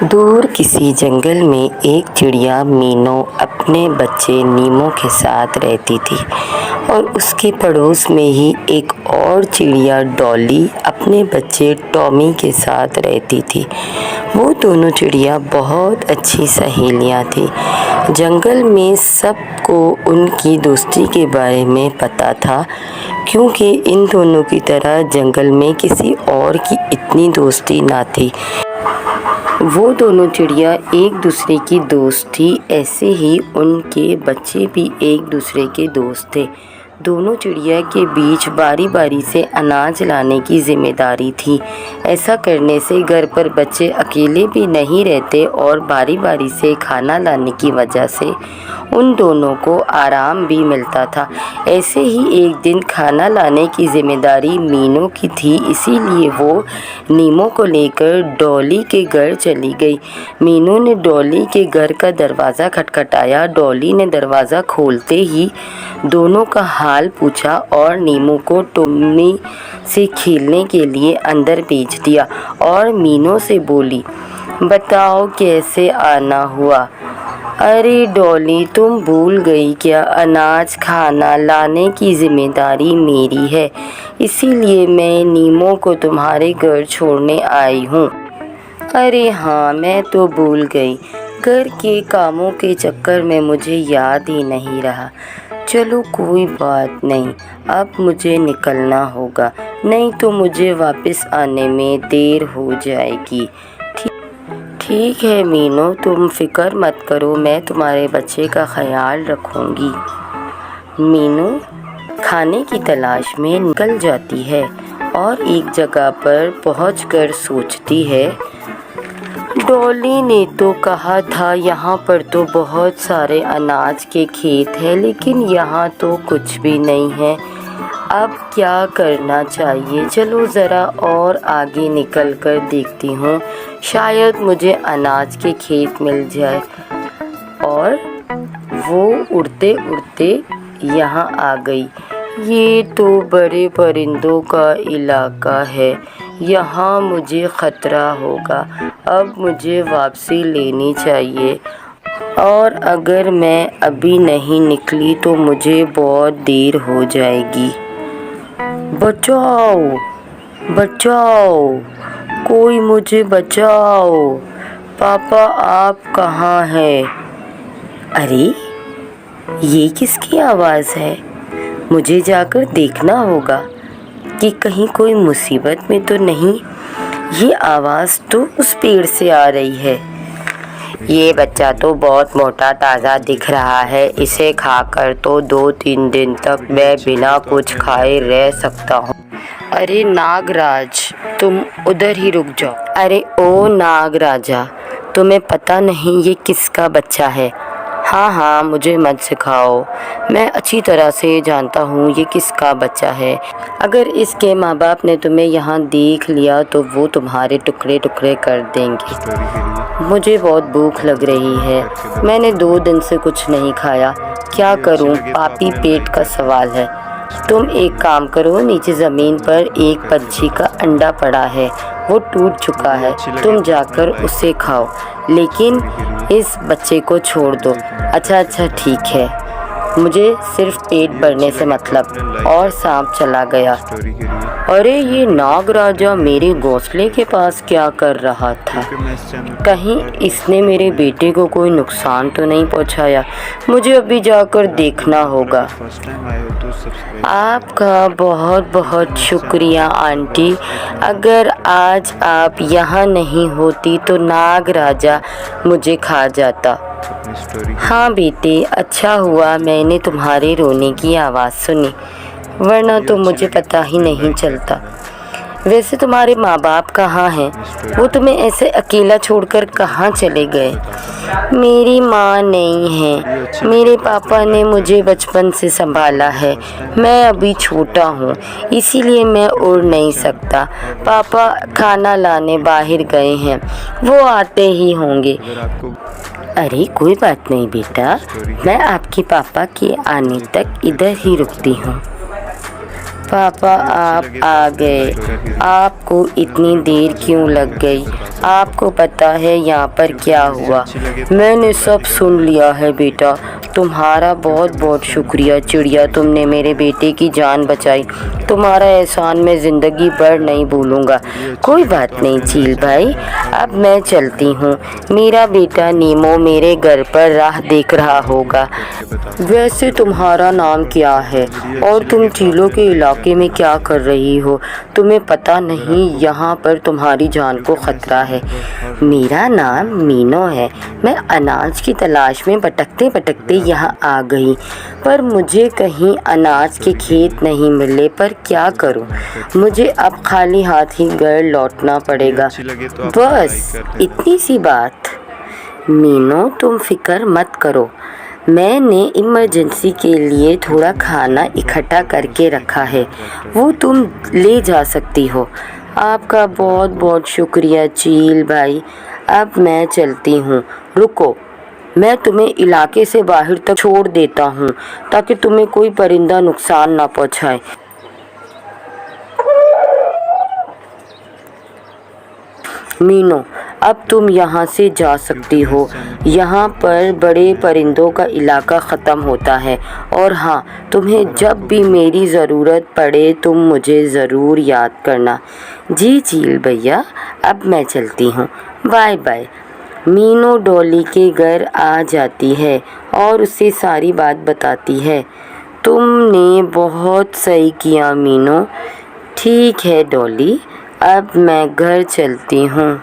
दूर किसी जंगल में एक चिड़िया मीनू अपने बच्चे नीमो के साथ रहती थी और उसके पड़ोस में ही एक और चिड़िया डॉली अपने बच्चे टॉमी के साथ रहती थी। वो दोनों चिड़िया बहुत अच्छी सहेलियां थी। जंगल में सबको उनकी दोस्ती के बारे में पता था, क्योंकि इन दोनों की तरह जंगल में किसी और की इतनी दोस्ती ना थी। वो दोनों चिड़िया एक दूसरे की दोस्त थी, ऐसे ही उनके बच्चे भी एक दूसरे के दोस्त थे। दोनों चिड़िया के बीच बारी बारी से अनाज लाने की जिम्मेदारी थी। ऐसा करने से घर पर बच्चे अकेले भी नहीं रहते और बारी बारी से खाना लाने की वजह से उन दोनों को आराम भी मिलता था। ऐसे ही एक दिन खाना लाने की जिम्मेदारी मीनू की थी, इसीलिए वो नीमो को लेकर डॉली के घर चली गई। मीनू ने डॉली के घर का दरवाज़ा खटखटाया। डॉली ने दरवाज़ा खोलते ही दोनों का हाल पूछा और नीमो को टॉमी से खेलने के लिए अंदर भेज दिया और मीनू से बोली, बताओ कैसे आना हुआ। अरे डॉली, तुम भूल गई क्या? अनाज खाना लाने की जिम्मेदारी मेरी है, इसीलिए मैं नीमो को तुम्हारे घर छोड़ने आई हूँ। अरे हाँ, मैं तो भूल गई। घर के कामों के चक्कर में मुझे याद ही नहीं रहा। चलो कोई बात नहीं, अब मुझे निकलना होगा, नहीं तो मुझे वापस आने में देर हो जाएगी। ठीक है मीनू, तुम फिक्र मत करो, मैं तुम्हारे बच्चे का ख्याल रखूँगी। मीनू खाने की तलाश में निकल जाती है और एक जगह पर पहुंचकर सोचती है, डॉली ने तो कहा था यहाँ पर तो बहुत सारे अनाज के खेत हैं, लेकिन यहाँ तो कुछ भी नहीं है। अब क्या करना चाहिए? चलो ज़रा और आगे निकल कर देखती हूँ, शायद मुझे अनाज के खेत मिल जाए। और वो उड़ते उड़ते यहाँ आ गई। ये तो बड़े परिंदों का इलाका है, यहाँ मुझे ख़तरा होगा। अब मुझे वापसी लेनी चाहिए और अगर मैं अभी नहीं निकली तो मुझे बहुत देर हो जाएगी। बचाओ बचाओ, कोई मुझे बचाओ। पापा आप कहाँ हैं? अरे ये किसकी आवाज़ है? मुझे जाकर देखना होगा कि कहीं कोई मुसीबत में तो नहीं। ये आवाज़ तो उस पेड़ से आ रही है। ये बच्चा तो बहुत मोटा ताज़ा दिख रहा है, इसे खाकर तो 2-3 दिन तक मैं बिना कुछ खाए रह सकता हूँ। अरे नागराज, तुम उधर ही रुक जाओ। अरे ओ नागराजा, तुम्हें पता नहीं ये किसका बच्चा है? हाँ हाँ, मुझे मत सिखाओ, मैं अच्छी तरह से जानता हूँ ये किसका बच्चा है। अगर इसके माँ बाप ने तुम्हें यहाँ देख लिया तो वो तुम्हारे टुकड़े टुकड़े कर देंगे। मुझे बहुत भूख लग रही है, मैंने 2 दिन से कुछ नहीं खाया। क्या करूँ, पापी पेट का सवाल है। तुम एक काम करो, नीचे ज़मीन पर एक पंछी का अंडा पड़ा है, वो टूट चुका है, तुम जाकर उसे खाओ, लेकिन इस बच्चे को छोड़ दो। अच्छा ठीक है, मुझे सिर्फ पेट भरने से मतलब। और सांप चला गया। अरे ये नागराजा मेरे घोंसले के पास क्या कर रहा था? कहीं इसने मेरे बेटे को कोई नुकसान तो नहीं पहुंचाया? मुझे अभी जाकर देखना होगा। आपका बहुत बहुत शुक्रिया आंटी, अगर आज आप यहाँ नहीं होती तो नागराजा मुझे खा जाता। हाँ बेटे, अच्छा हुआ मैंने तुम्हारे रोने की आवाज़ सुनी, वरना तो मुझे पता ही नहीं चलता। वैसे तुम्हारे माँ बाप कहाँ हैं? वो तुम्हें ऐसे अकेला छोड़कर कहाँ चले गए? मेरी माँ नहीं है, मेरे पापा ने मुझे बचपन से संभाला है। मैं अभी छोटा हूँ, इसीलिए मैं उड़ नहीं सकता। पापा खाना लाने बाहर गए हैं, वो आते ही होंगे। अरे कोई बात नहीं बेटा, मैं आपके पापा के आने तक इधर ही रुकती हूँ। पापा आप आ गए। आपको इतनी देर क्यों लग गई? आपको पता है यहाँ पर क्या हुआ? मैंने सब सुन लिया है बेटा। तुम्हारा बहुत बहुत शुक्रिया चिड़िया, तुमने मेरे बेटे की जान बचाई। तुम्हारा एहसान मैं ज़िंदगी भर नहीं भूलूँगा। कोई बात नहीं चील भाई, अब मैं चलती हूँ। मेरा बेटा नीमो मेरे घर पर राह देख रहा होगा। वैसे तुम्हारा नाम क्या है और तुम चीलों के इलाके में क्या कर रही हो? तुम्हें पता नहीं यहाँ पर तुम्हारी जान को ख़तरा है। मेरा नाम मीनो है। मैं अनाज की तलाश में भटकते भटकते यहाँ आ गई, पर मुझे कहीं अनाज के खेत नहीं मिले। पर क्या करूँ, मुझे अब खाली हाथ ही घर लौटना पड़ेगा। बस इतनी सी बात। मीनो तुम फिक्र मत करो, मैंने इमरजेंसी के लिए थोड़ा खाना इकट्ठा करके रखा है, वो तुम ले जा सकती हो। आपका बहुत बहुत शुक्रिया चील भाई, अब मैं चलती हूँ। रुको, मैं तुम्हें इलाके से बाहर तक छोड़ देता हूँ ताकि तुम्हें कोई परिंदा नुकसान ना पहुँचाए। मीनो अब तुम यहाँ से जा सकती हो। यहाँ पर बड़े परिंदों का इलाका ख़त्म होता है। और हाँ, तुम्हें जब भी मेरी ज़रूरत पड़े तुम मुझे ज़रूर याद करना। जी चील भैया, अब मैं चलती हूँ, बाय बाय। मीनो डॉली के घर आ जाती है और उसे सारी बात बताती है। तुमने बहुत सही किया मीनो। ठीक है डॉली, अब मैं घर चलती हूँ।